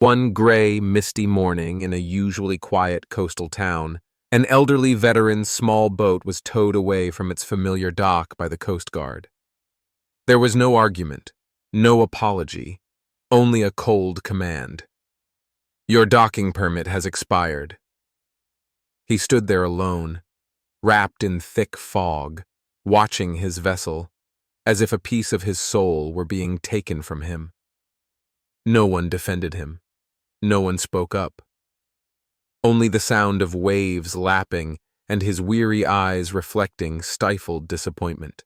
One gray, misty morning in a usually quiet coastal town, an elderly veteran's small boat was towed away from its familiar dock by the Coast Guard. There was no argument, no apology, only a cold command. "Your docking permit has expired." He stood there alone, wrapped in thick fog, watching his vessel, as if a piece of his soul were being taken from him. No one defended him. No one spoke up. Only the sound of waves lapping and his weary eyes reflecting stifled disappointment.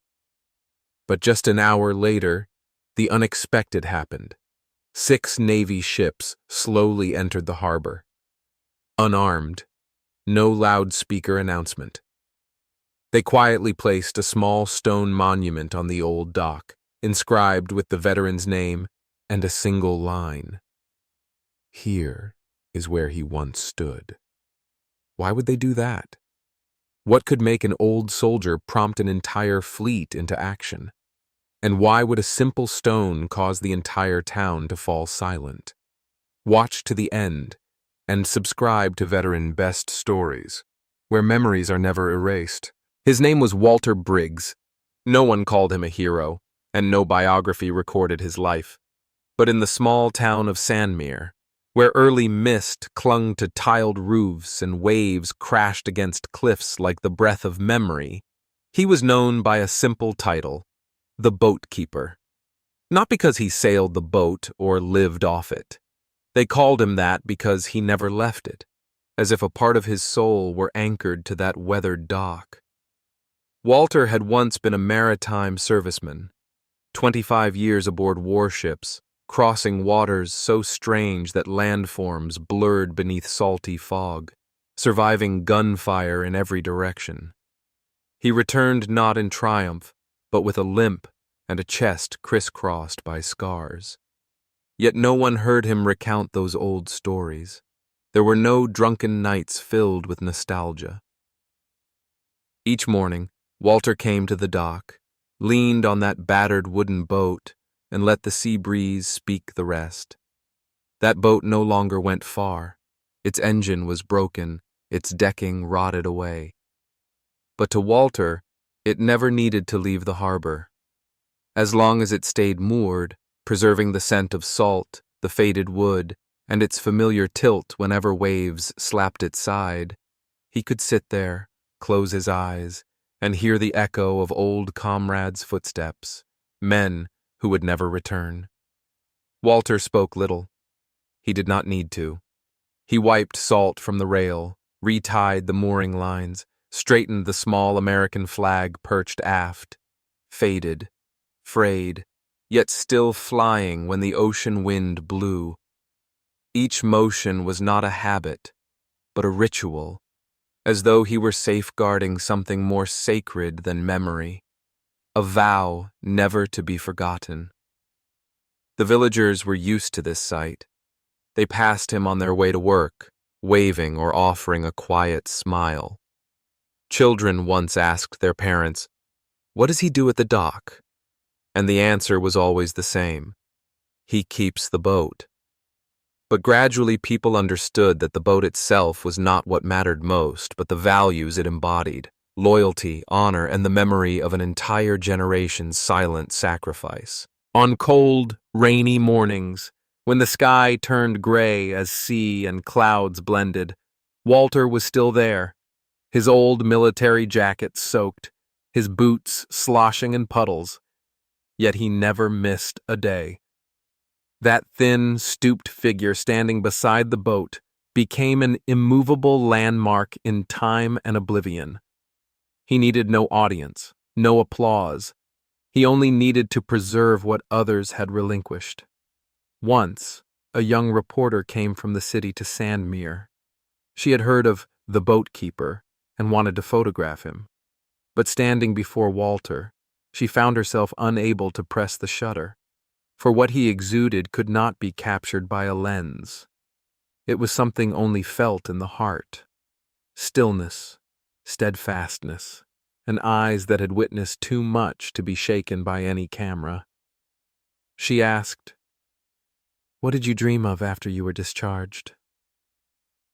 But just an hour later, the unexpected happened. 6 Navy ships slowly entered the harbor. Unarmed, no loudspeaker announcement. They quietly placed a small stone monument on the old dock, inscribed with the veteran's name and a single line. "Here is where he once stood." Why would they do that? What could make an old soldier prompt an entire fleet into action? And why would a simple stone cause the entire town to fall silent? Watch to the end and subscribe to Veteran Best Stories, where memories are never erased. His name was Walter Briggs. No one called him a hero, and no biography recorded his life. But in the small town of Sandmere, where early mist clung to tiled roofs and waves crashed against cliffs like the breath of memory, he was known by a simple title, the Boat Keeper. Not because he sailed the boat or lived off it. They called him that because he never left it, as if a part of his soul were anchored to that weathered dock. Walter had once been a maritime serviceman, 25 years aboard warships, crossing waters so strange that landforms blurred beneath salty fog, surviving gunfire in every direction. He returned not in triumph, but with a limp and a chest crisscrossed by scars. Yet no one heard him recount those old stories. There were no drunken nights filled with nostalgia. Each morning, Walter came to the dock, leaned on that battered wooden boat, and let the sea breeze speak the rest. That boat no longer went far. Its engine was broken, its decking rotted away. But to Walter, it never needed to leave the harbor. As long as it stayed moored, preserving the scent of salt, the faded wood, and its familiar tilt whenever waves slapped its side, he could sit there, close his eyes, and hear the echo of old comrades' footsteps, men who would never return. Walter spoke little. He did not need to. He wiped salt from the rail, retied the mooring lines, straightened the small American flag perched aft, faded, frayed, yet still flying when the ocean wind blew. Each motion was not a habit, but a ritual, as though he were safeguarding something more sacred than memory. A vow never to be forgotten. The villagers were used to this sight. They passed him on their way to work, waving or offering a quiet smile. Children once asked their parents, "What does he do at the dock?" And the answer was always the same: "He keeps the boat." But gradually people understood that the boat itself was not what mattered most, but the values it embodied. Loyalty, honor, and the memory of an entire generation's silent sacrifice. On cold, rainy mornings, when the sky turned gray as sea and clouds blended, Walter was still there, his old military jacket soaked, his boots sloshing in puddles. Yet he never missed a day. That thin, stooped figure standing beside the boat became an immovable landmark in time and oblivion. He needed no audience, no applause. He only needed to preserve what others had relinquished. Once, a young reporter came from the city to Sandmere. She had heard of the Boat Keeper and wanted to photograph him. But standing before Walter, she found herself unable to press the shutter, for what he exuded could not be captured by a lens. It was something only felt in the heart: stillness, steadfastness, and eyes that had witnessed too much to be shaken by any camera. She asked, What did you dream of after you were discharged?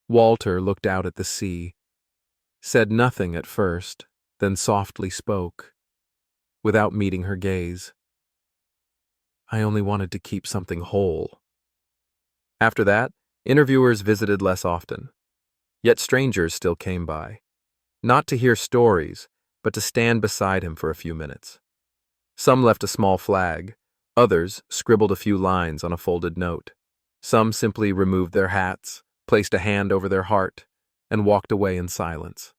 Walter looked out at the sea, said nothing at first, then softly spoke, without meeting her gaze. I only wanted to keep something whole. After that, interviewers visited less often. Yet strangers still came by, not to hear stories, but to stand beside him for a few minutes. Some left a small flag, others scribbled a few lines on a folded note. Some simply removed their hats, placed a hand over their heart, and walked away in silence.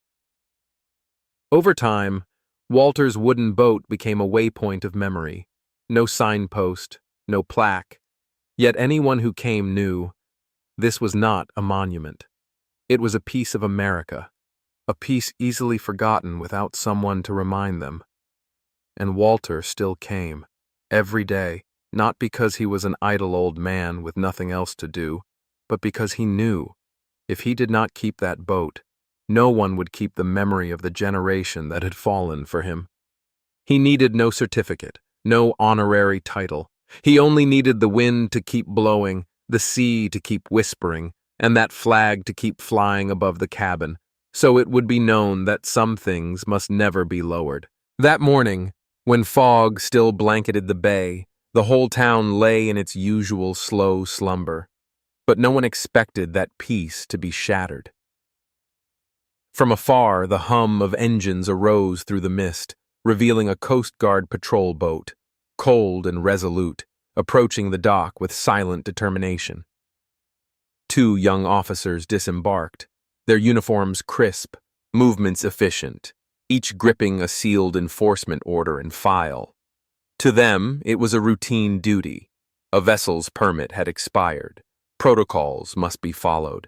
Over time, Walter's wooden boat became a waypoint of memory. No signpost, no plaque, yet anyone who came knew this was not a monument. It was a piece of America, a piece easily forgotten without someone to remind them. And Walter still came, every day, not because he was an idle old man with nothing else to do, but because he knew, if he did not keep that boat, no one would keep the memory of the generation that had fallen for him. He needed no certificate, no honorary title. He only needed the wind to keep blowing, the sea to keep whispering, and that flag to keep flying above the cabin, so it would be known that some things must never be lowered. That morning, when fog still blanketed the bay, the whole town lay in its usual slow slumber, but no one expected that peace to be shattered. From afar, the hum of engines arose through the mist, revealing a Coast Guard patrol boat, cold and resolute, approaching the dock with silent determination. 2 young officers disembarked, their uniforms crisp, movements efficient, each gripping a sealed enforcement order and file. To them, it was a routine duty. A vessel's permit had expired. Protocols must be followed.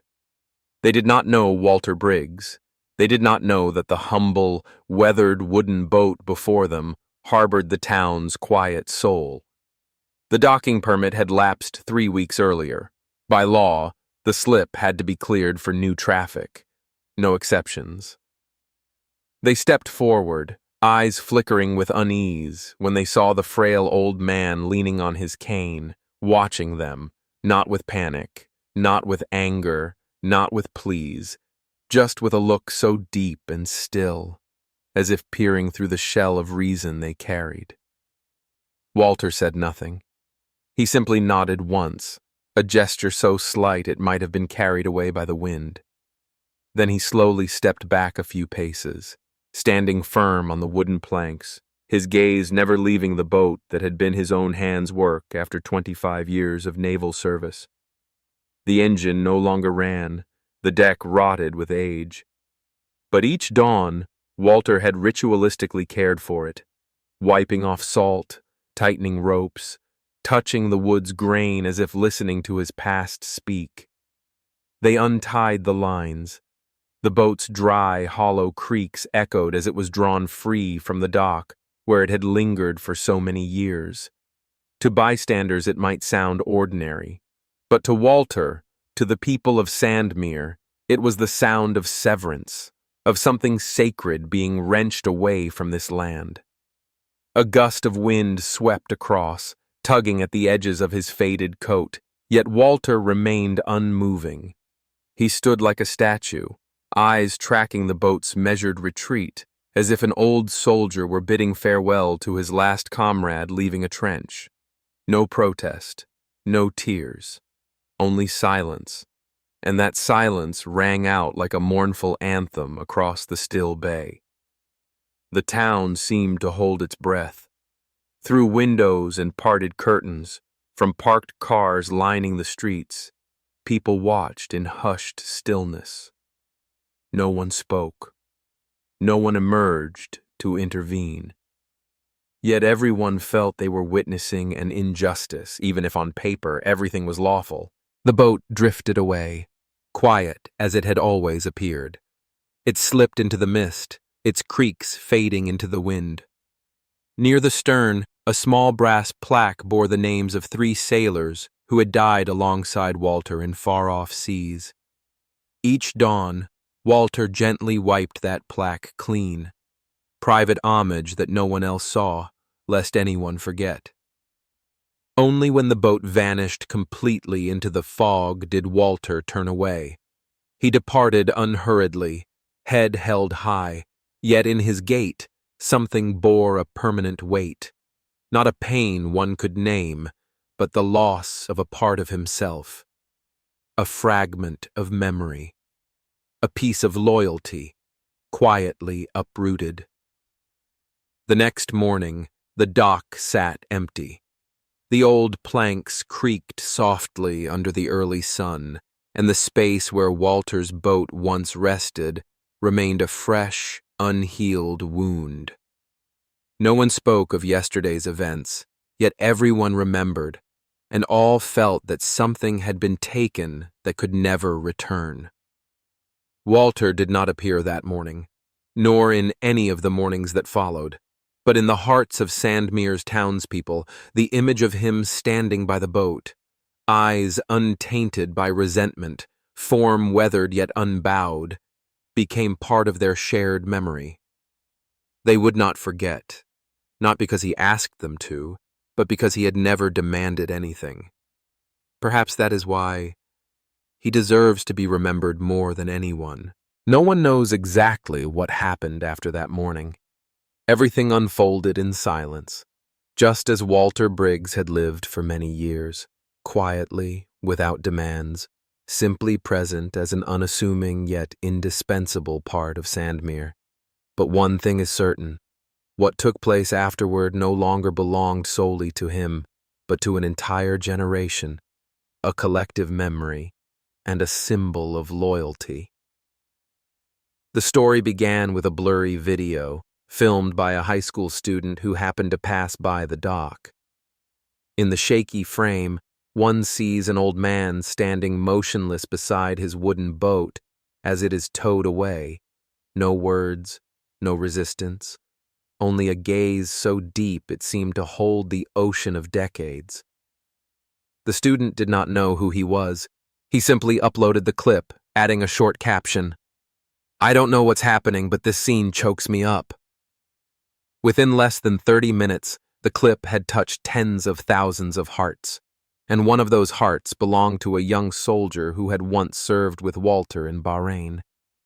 They did not know Walter Briggs. They did not know that the humble, weathered wooden boat before them harbored the town's quiet soul. The docking permit had lapsed 3 weeks earlier. By law, the slip had to be cleared for new traffic. No exceptions. They stepped forward, eyes flickering with unease, when they saw the frail old man leaning on his cane, watching them, not with panic, not with anger, not with pleas, just with a look so deep and still, as if peering through the shell of reason they carried. Walter said nothing. He simply nodded once, a gesture so slight it might have been carried away by the wind. Then he slowly stepped back a few paces, standing firm on the wooden planks, his gaze never leaving the boat that had been his own hands' work after 25 years of naval service. The engine no longer ran, the deck rotted with age. But each dawn, Walter had ritualistically cared for it, wiping off salt, tightening ropes, touching the wood's grain as if listening to his past speak. They untied the lines. The boat's dry, hollow creaks echoed as it was drawn free from the dock, where it had lingered for so many years. To bystanders it might sound ordinary, but to Walter, to the people of Sandmere, it was the sound of severance, of something sacred being wrenched away from this land. A gust of wind swept across, tugging at the edges of his faded coat, yet Walter remained unmoving. He stood like a statue, eyes tracking the boat's measured retreat, as if an old soldier were bidding farewell to his last comrade leaving a trench. No protest, no tears, only silence, and that silence rang out like a mournful anthem across the still bay. The town seemed to hold its breath. Through windows and parted curtains, from parked cars lining the streets, people watched in hushed stillness. No one spoke. No one emerged to intervene. Yet everyone felt they were witnessing an injustice, even if on paper everything was lawful. The boat drifted away, quiet as it had always appeared. It slipped into the mist, its creaks fading into the wind. Near the stern, a small brass plaque bore the names of 3 sailors who had died alongside Walter in far-off seas. Each dawn, Walter gently wiped that plaque clean, private homage that no one else saw, lest anyone forget. Only when the boat vanished completely into the fog did Walter turn away. He departed unhurriedly, head held high, yet in his gait something bore a permanent weight. Not a pain one could name, but the loss of a part of himself. A fragment of memory. A piece of loyalty, quietly uprooted. The next morning, the dock sat empty. The old planks creaked softly under the early sun, and the space where Walter's boat once rested remained a fresh, unhealed wound. No one spoke of yesterday's events, yet everyone remembered, and all felt that something had been taken that could never return. Walter did not appear that morning, nor in any of the mornings that followed. But in the hearts of Sandmere's townspeople, the image of him standing by the boat, eyes untainted by resentment, form weathered yet unbowed, became part of their shared memory. They would not forget, not because he asked them to, but because he had never demanded anything. Perhaps that is why he deserves to be remembered more than anyone. No one knows exactly what happened after that morning. Everything unfolded in silence, just as Walter Briggs had lived for many years, quietly, without demands, simply present as an unassuming yet indispensable part of Sandmere. But one thing is certain: what took place afterward no longer belonged solely to him, but to an entire generation, a collective memory, and a symbol of loyalty. The story began with a blurry video, filmed by a high school student who happened to pass by the dock. In the shaky frame, one sees an old man standing motionless beside his wooden boat as it is towed away. No words, no resistance, only a gaze so deep it seemed to hold the ocean of decades. The student did not know who he was. He simply uploaded the clip, adding a short caption, "I don't know what's happening, but this scene chokes me up." Within less than 30 minutes, the clip had touched tens of thousands of hearts, and one of those hearts belonged to a young soldier who had once served with Walter in Bahrain.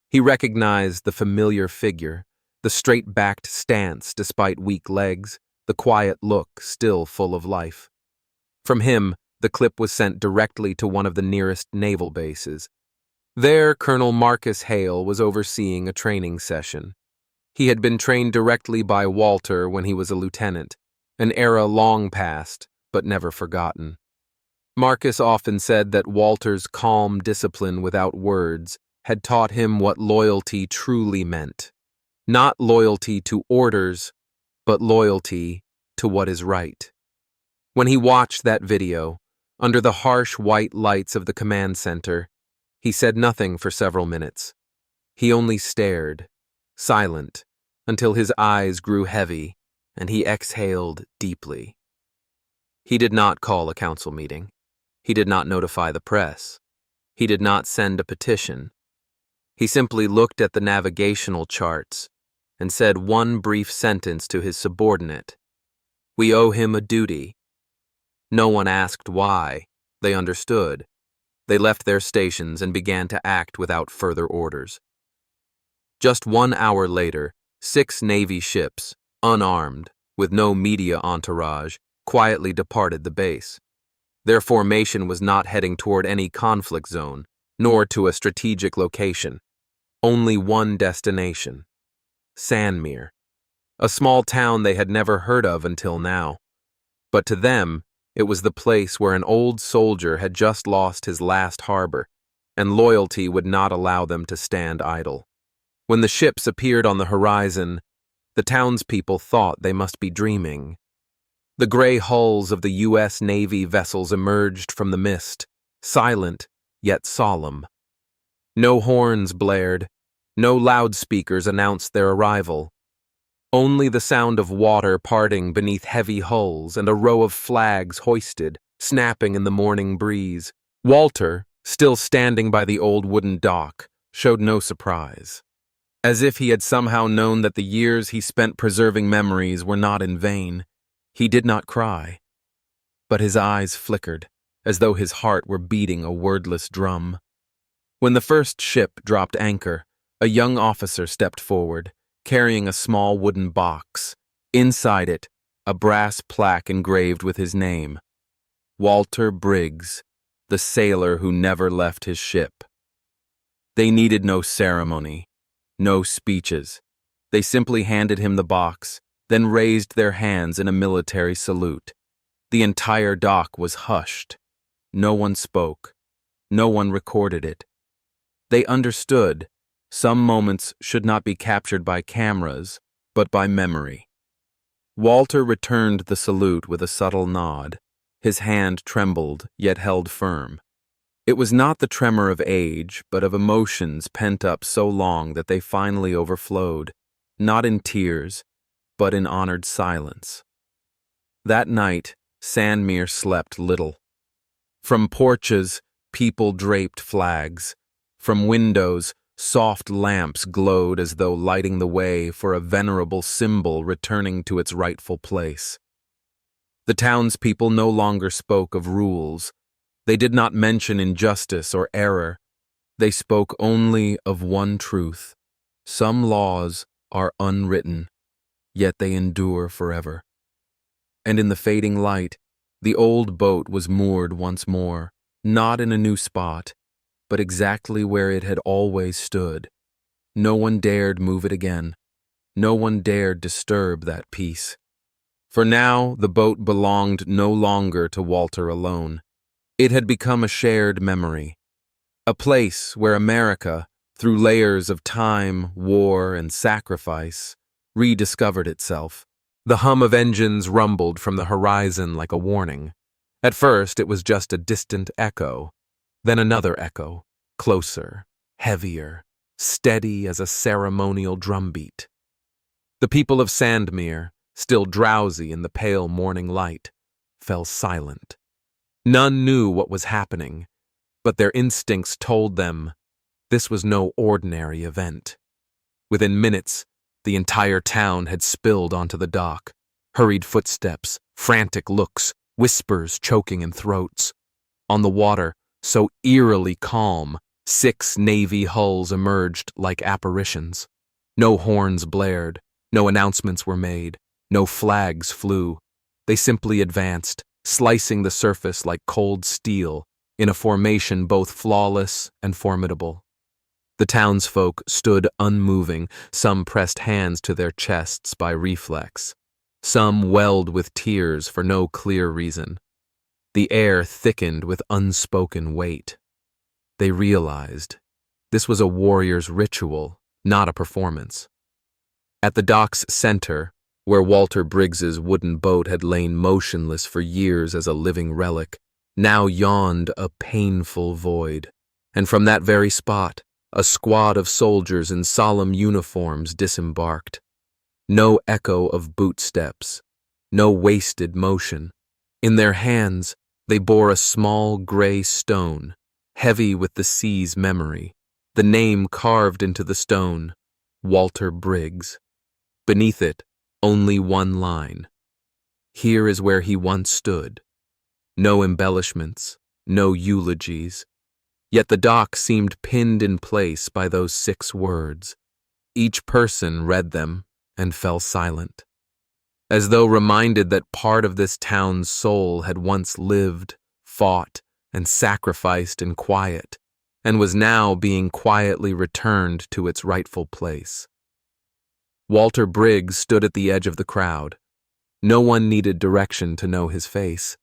He recognized the familiar figure, the straight-backed stance despite weak legs, the quiet look still full of life. From him, the clip was sent directly to one of the nearest naval bases. There, Colonel Marcus Hale was overseeing a training session. He had been trained directly by Walter when he was a lieutenant, an era long past, but never forgotten. Marcus often said that Walter's calm discipline without words had taught him what loyalty truly meant. Not loyalty to orders, but loyalty to what is right. When he watched that video, under the harsh white lights of the command center, he said nothing for several minutes. He only stared, silent, until his eyes grew heavy and he exhaled deeply. He did not call a council meeting. He did not notify the press. He did not send a petition. He simply looked at the navigational charts and said one brief sentence to his subordinate: "We owe him a duty." No one asked why. They understood. They left their stations and began to act without further orders. Just 1 hour later, 6 Navy ships, unarmed, with no media entourage, quietly departed the base. Their formation was not heading toward any conflict zone, nor to a strategic location. Only one destination: Sandmere, a small town they had never heard of until now. But to them, it was the place where an old soldier had just lost his last harbor, and loyalty would not allow them to stand idle. When the ships appeared on the horizon, the townspeople thought they must be dreaming. The gray hulls of the U.S. Navy vessels emerged from the mist, silent yet solemn. No horns blared, no loudspeakers announced their arrival. Only the sound of water parting beneath heavy hulls and a row of flags hoisted, snapping in the morning breeze. Walter, still standing by the old wooden dock, showed no surprise. As if he had somehow known that the years he spent preserving memories were not in vain, he did not cry. but his eyes flickered, as though his heart were beating a wordless drum. When the first ship dropped anchor, a young officer stepped forward, carrying a small wooden box. Inside it, a brass plaque engraved with his name, Walter Briggs, the sailor who never left his ship. They needed no ceremony, no speeches. They simply handed him the box, then raised their hands in a military salute. The entire dock was hushed. No one spoke. No one recorded it. They understood some moments should not be captured by cameras, but by memory. Walter returned the salute with a subtle nod. His hand trembled, yet held firm. It was not the tremor of age, but of emotions pent up so long that they finally overflowed, not in tears, but in honored silence. That night, Sandmere slept little. From porches, people draped flags. From windows, soft lamps glowed as though lighting the way for a venerable symbol returning to its rightful place. The townspeople no longer spoke of rules. They did not mention injustice or error. They spoke only of one truth. Some laws are unwritten, yet they endure forever. And in the fading light, the old boat was moored once more, not in a new spot, but exactly where it had always stood. No one dared move it again. No one dared disturb that peace. For now, the boat belonged no longer to Walter alone. It had become a shared memory, a place where America, through layers of time, war, and sacrifice, rediscovered itself. The hum of engines rumbled from the horizon like a warning. At first, it was just a distant echo, then another echo, closer, heavier, steady as a ceremonial drumbeat. The people of Sandmere, still drowsy in the pale morning light, fell silent. None knew what was happening, but their instincts told them this was no ordinary event. Within minutes, the entire town had spilled onto the dock. Hurried footsteps, frantic looks, whispers choking in throats. On the water, so eerily calm, 6 Navy hulls emerged like apparitions. No horns blared, no announcements were made, no flags flew. They simply advanced, slicing the surface like cold steel, in a formation both flawless and formidable. The townsfolk stood unmoving, some pressed hands to their chests by reflex. Some welled with tears for no clear reason. The air thickened with unspoken weight. They realized this was a warrior's ritual, not a performance. At the dock's center, where Walter Briggs's wooden boat had lain motionless for years as a living relic, now yawned a painful void. And from that very spot, a squad of soldiers in solemn uniforms disembarked. No echo of bootsteps, no wasted motion. In their hands, they bore a small gray stone, heavy with the sea's memory, the name carved into the stone, Walter Briggs. Beneath it, only one line. Here is where he once stood. No embellishments, no eulogies. Yet the dock seemed pinned in place by those 6 words. Each person read them and fell silent, as though reminded that part of this town's soul had once lived, fought, and sacrificed in quiet, and was now being quietly returned to its rightful place. Walter Briggs stood at the edge of the crowd. No one needed direction to know his face.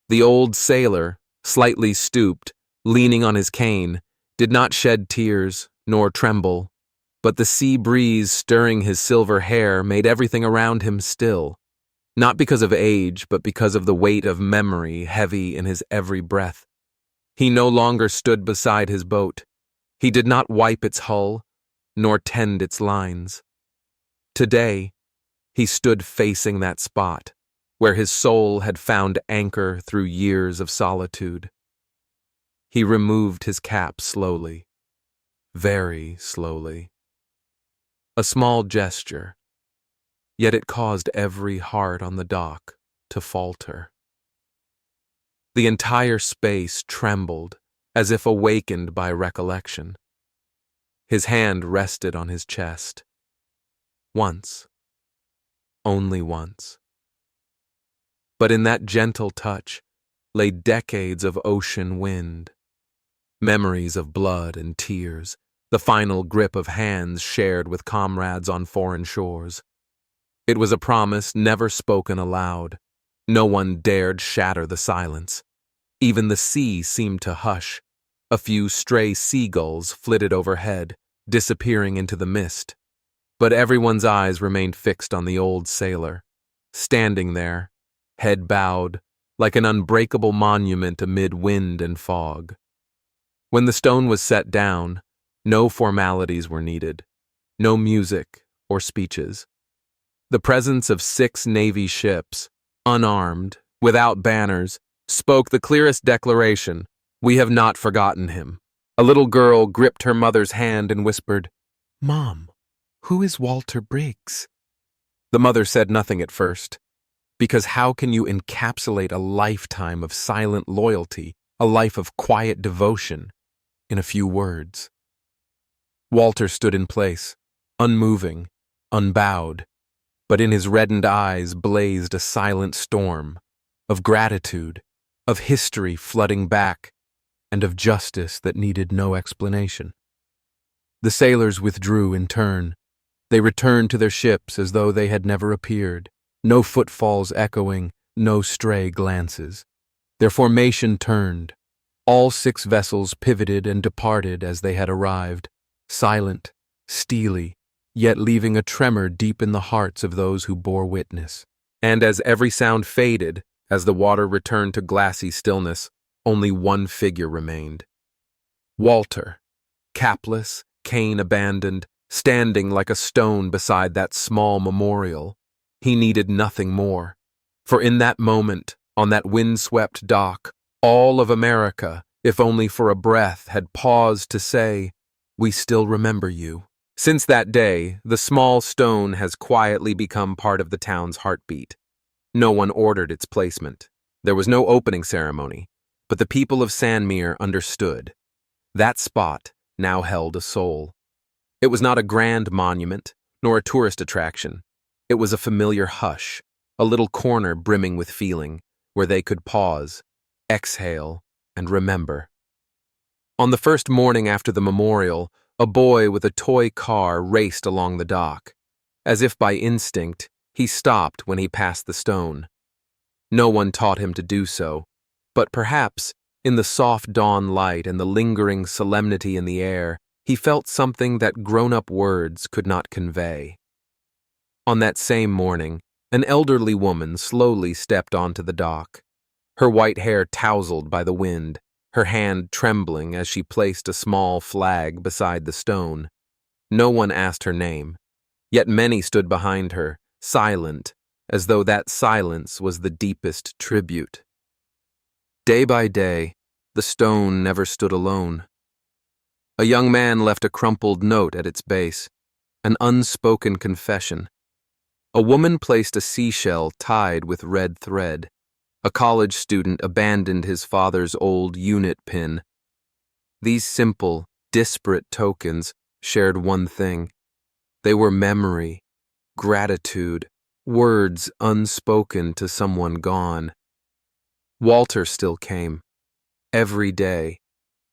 The old sailor, slightly stooped, leaning on his cane, did not shed tears nor tremble, but the sea breeze stirring his silver hair made everything around him still, not because of age, but because of the weight of memory heavy in his every breath. He no longer stood beside his boat. He did not wipe its hull, nor tend its lines. Today, he stood facing that spot, where his soul had found anchor through years of solitude. He removed his cap slowly, very slowly. A small gesture, yet it caused every heart on the dock to falter. The entire space trembled, as if awakened by recollection. His hand rested on his chest. Once. Only once. But in that gentle touch lay decades of ocean wind, memories of blood and tears, the final grip of hands shared with comrades on foreign shores. It was a promise never spoken aloud. No one dared shatter the silence. Even the sea seemed to hush. A few stray seagulls flitted overhead, disappearing into the mist. But everyone's eyes remained fixed on the old sailor, standing there, head bowed, like an unbreakable monument amid wind and fog. When the stone was set down, no formalities were needed, no music or speeches. The presence of 6 Navy ships, unarmed, without banners, spoke the clearest declaration: "We have not forgotten him." A little girl gripped her mother's hand and whispered, "Mom, who is Walter Briggs?" The mother said nothing at first, because how can you encapsulate a lifetime of silent loyalty, a life of quiet devotion, in a few words? Walter stood in place, unmoving, unbowed, but in his reddened eyes blazed a silent storm of gratitude, of history flooding back, and of justice that needed no explanation. The sailors withdrew in turn. They returned to their ships as though they had never appeared, no footfalls echoing, no stray glances. Their formation turned. All 6 vessels pivoted and departed as they had arrived, silent, steely, yet leaving a tremor deep in the hearts of those who bore witness. And as every sound faded, as the water returned to glassy stillness, only one figure remained. Walter, capless, cane abandoned, standing like a stone beside that small memorial. He needed nothing more. For in that moment, on that windswept dock, all of America, if only for a breath, had paused to say, "We still remember you." Since that day, the small stone has quietly become part of the town's heartbeat. No one ordered its placement. There was no opening ceremony, but the people of Sandmere understood. That spot now held a soul. It was not a grand monument, nor a tourist attraction. It was a familiar hush, a little corner brimming with feeling, where they could pause, exhale, and remember. On the first morning after the memorial, a boy with a toy car raced along the dock. As if by instinct, he stopped when he passed the stone. No one taught him to do so, but perhaps, in the soft dawn light and the lingering solemnity in the air, he felt something that grown-up words could not convey. On that same morning, an elderly woman slowly stepped onto the dock, her white hair tousled by the wind, her hand trembling as she placed a small flag beside the stone. No one asked her name, yet many stood behind her, silent, as though that silence was the deepest tribute. Day by day, the stone never stood alone. A young man left a crumpled note at its base, an unspoken confession. A woman placed a seashell tied with red thread. A college student abandoned his father's old unit pin. These simple, disparate tokens shared one thing. They were memory, gratitude, words unspoken to someone gone. Walter still came, every day,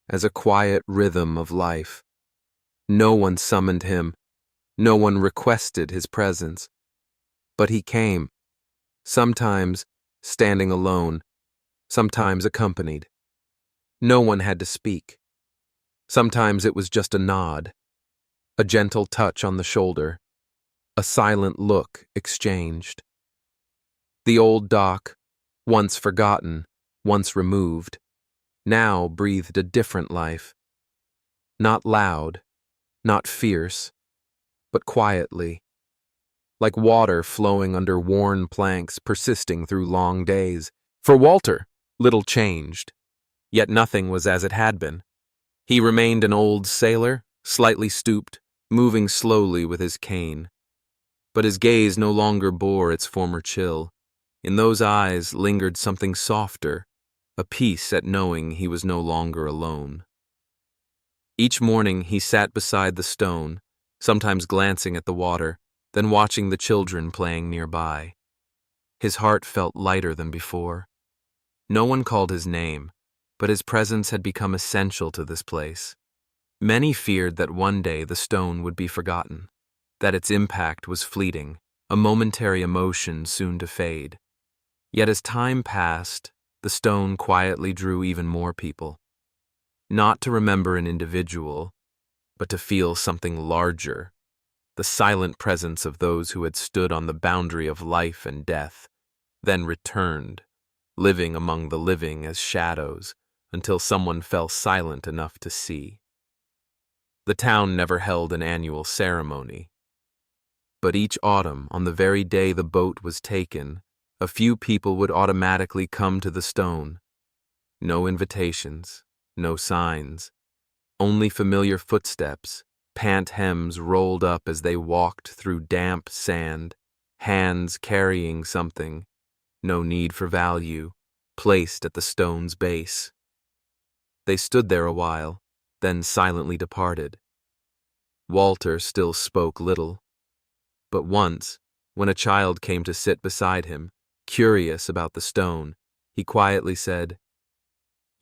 as a quiet rhythm of life. No one summoned him, no one requested his presence. But he came, sometimes standing alone, sometimes accompanied. No one had to speak. Sometimes it was just a nod, a gentle touch on the shoulder, a silent look exchanged. The old dock, once forgotten, once removed, now breathed a different life. Not loud, not fierce, but quietly, like water flowing under worn planks persisting through long days. For Walter, little changed, yet nothing was as it had been. He remained an old sailor, slightly stooped, moving slowly with his cane. But his gaze no longer bore its former chill. In those eyes lingered something softer, a peace at knowing he was no longer alone. Each morning he sat beside the stone, sometimes glancing at the water, then watching the children playing nearby. His heart felt lighter than before. No one called his name, but his presence had become essential to this place. Many feared that one day the stone would be forgotten, that its impact was fleeting, a momentary emotion soon to fade. Yet as time passed, the stone quietly drew even more people. Not to remember an individual, but to feel something larger, the silent presence of those who had stood on the boundary of life and death, then returned, living among the living as shadows, until someone fell silent enough to see. The town never held an annual ceremony, but each autumn, on the very day the boat was taken, a few people would automatically come to the stone. No invitations, no signs, only familiar footsteps, pant hems rolled up as they walked through damp sand, hands carrying something, no need for value, placed at the stone's base. They stood there a while, then silently departed. Walter still spoke little, but once, when a child came to sit beside him, curious about the stone, he quietly said,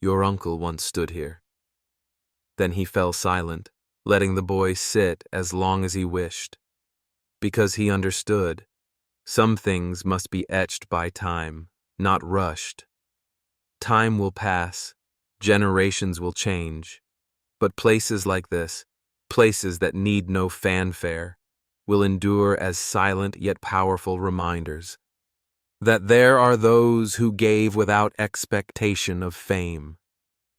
"Your uncle once stood here." Then he fell silent, letting the boy sit as long as he wished. Because he understood, some things must be etched by time, not rushed. Time will pass, generations will change, but places like this, places that need no fanfare, will endure as silent yet powerful reminders that there are those who gave without expectation of fame,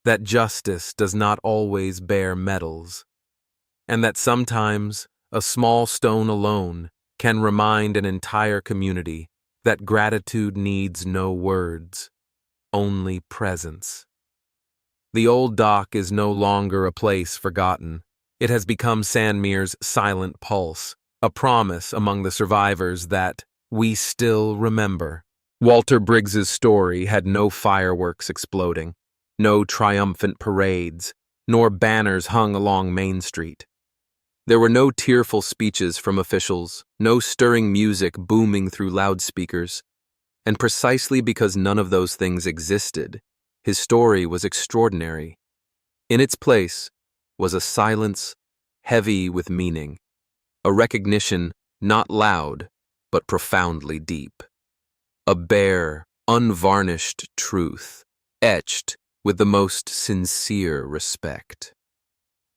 that justice does not always bear medals, and that sometimes a small stone alone can remind an entire community that gratitude needs no words, only presence. The old dock is no longer a place forgotten. It has become Sandmere's silent pulse, a promise among the survivors that we still remember. Walter Briggs's story had no fireworks exploding, no triumphant parades, nor banners hung along Main Street. There were no tearful speeches from officials, no stirring music booming through loudspeakers, and precisely because none of those things existed, his story was extraordinary. In its place was a silence heavy with meaning, a recognition not loud but profoundly deep, a bare, unvarnished truth, etched with the most sincere respect.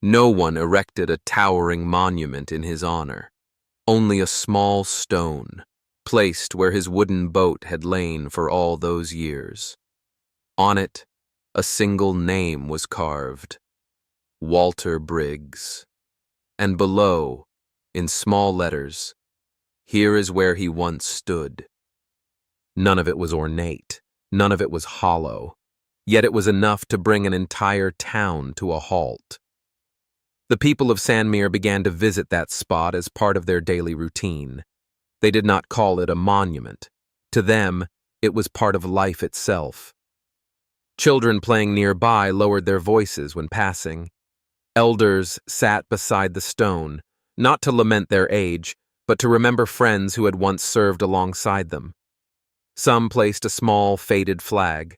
No one erected a towering monument in his honor, only a small stone, placed where his wooden boat had lain for all those years. On it, a single name was carved, Walter Briggs, and below, in small letters, "Here is where he once stood." None of it was ornate, none of it was hollow, yet it was enough to bring an entire town to a halt. The people of Sandmere began to visit that spot as part of their daily routine. They did not call it a monument. To them, it was part of life itself. Children playing nearby lowered their voices when passing. Elders sat beside the stone, not to lament their age, but to remember friends who had once served alongside them. Some placed a small, faded flag.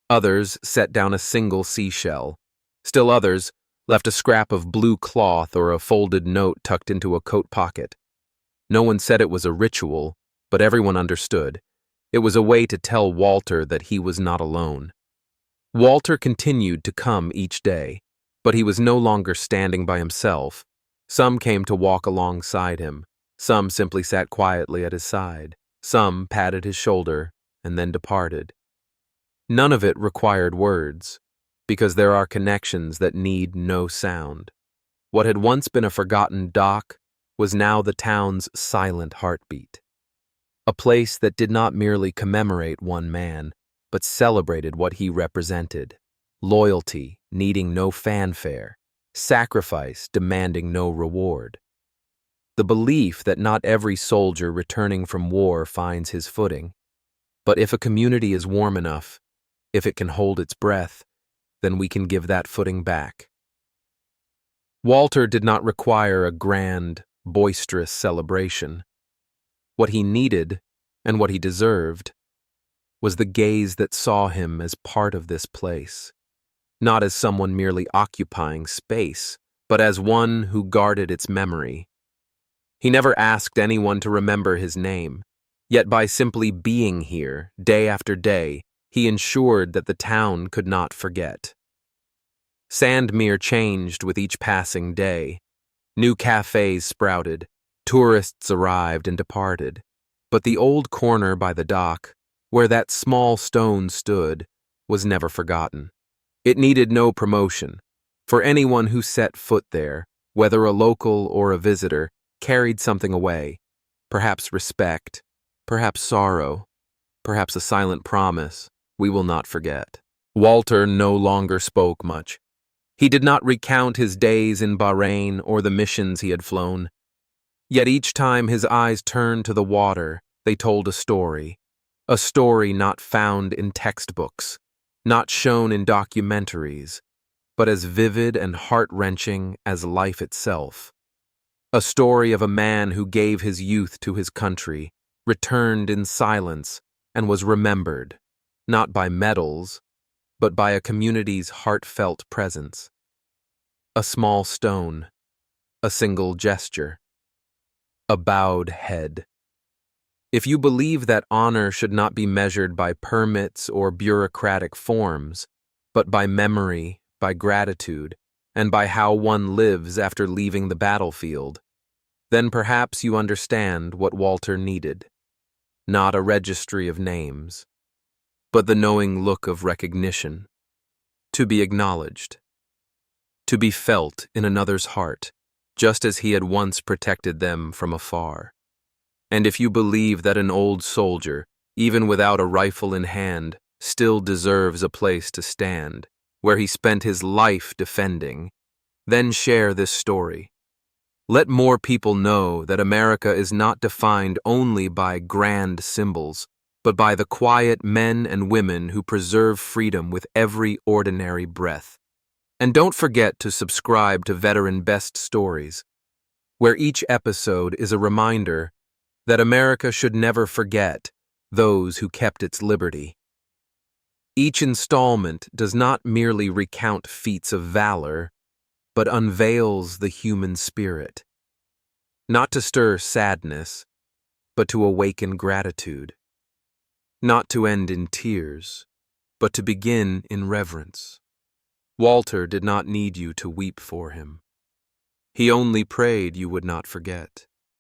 Others set down a single seashell. Still others left a scrap of blue cloth or a folded note tucked into a coat pocket. No one said it was a ritual, but everyone understood. It was a way to tell Walter that he was not alone. Walter continued to come each day, but he was no longer standing by himself. Some came to walk alongside him. Some simply sat quietly at his side. Some patted his shoulder and then departed. None of it required words, because there are connections that need no sound. What had once been a forgotten dock was now the town's silent heartbeat. A place that did not merely commemorate one man, but celebrated what he represented: loyalty needing no fanfare, sacrifice demanding no reward. The belief that not every soldier returning from war finds his footing, but if a community is warm enough, If it can hold its breath, then we can give that footing back. Walter did not require a grand, boisterous celebration. What he needed, and what he deserved, was the gaze that saw him as part of this place, not as someone merely occupying space, but as one who guarded its memory. He never asked anyone to remember his name, yet by simply being here, day after day, he ensured that the town could not forget. Sandmere changed with each passing day. New cafes sprouted, tourists arrived and departed, but the old corner by the dock, where that small stone stood, was never forgotten. It needed no promotion, for anyone who set foot there, whether a local or a visitor, carried something away, perhaps respect, perhaps sorrow, perhaps a silent promise we will not forget. Walter no longer spoke much. He did not recount his days in Bahrain or the missions he had flown. Yet each time his eyes turned to the water, they told a story not found in textbooks, not shown in documentaries, but as vivid and heart-wrenching as life itself. A story of a man who gave his youth to his country, returned in silence, and was remembered, not by medals, but by a community's heartfelt presence. A small stone, a single gesture, a bowed head. If you believe that honor should not be measured by permits or bureaucratic forms, but by memory, by gratitude, and by how one lives after leaving the battlefield, then perhaps you understand what Walter needed. Not a registry of names, but the knowing look of recognition, to be acknowledged, to be felt in another's heart, just as he had once protected them from afar. And if you believe that an old soldier, even without a rifle in hand, still deserves a place to stand, where he spent his life defending, then share this story. Let more people know that America is not defined only by grand symbols, but by the quiet men and women who preserve freedom with every ordinary breath. And don't forget to subscribe to Veteran Best Stories, where each episode is a reminder that America should never forget those who kept its liberty. Each installment does not merely recount feats of valor, but unveils the human spirit, not to stir sadness, but to awaken gratitude. Not to end in tears, but to begin in reverence. Walter did not need you to weep for him. He only prayed you would not forget.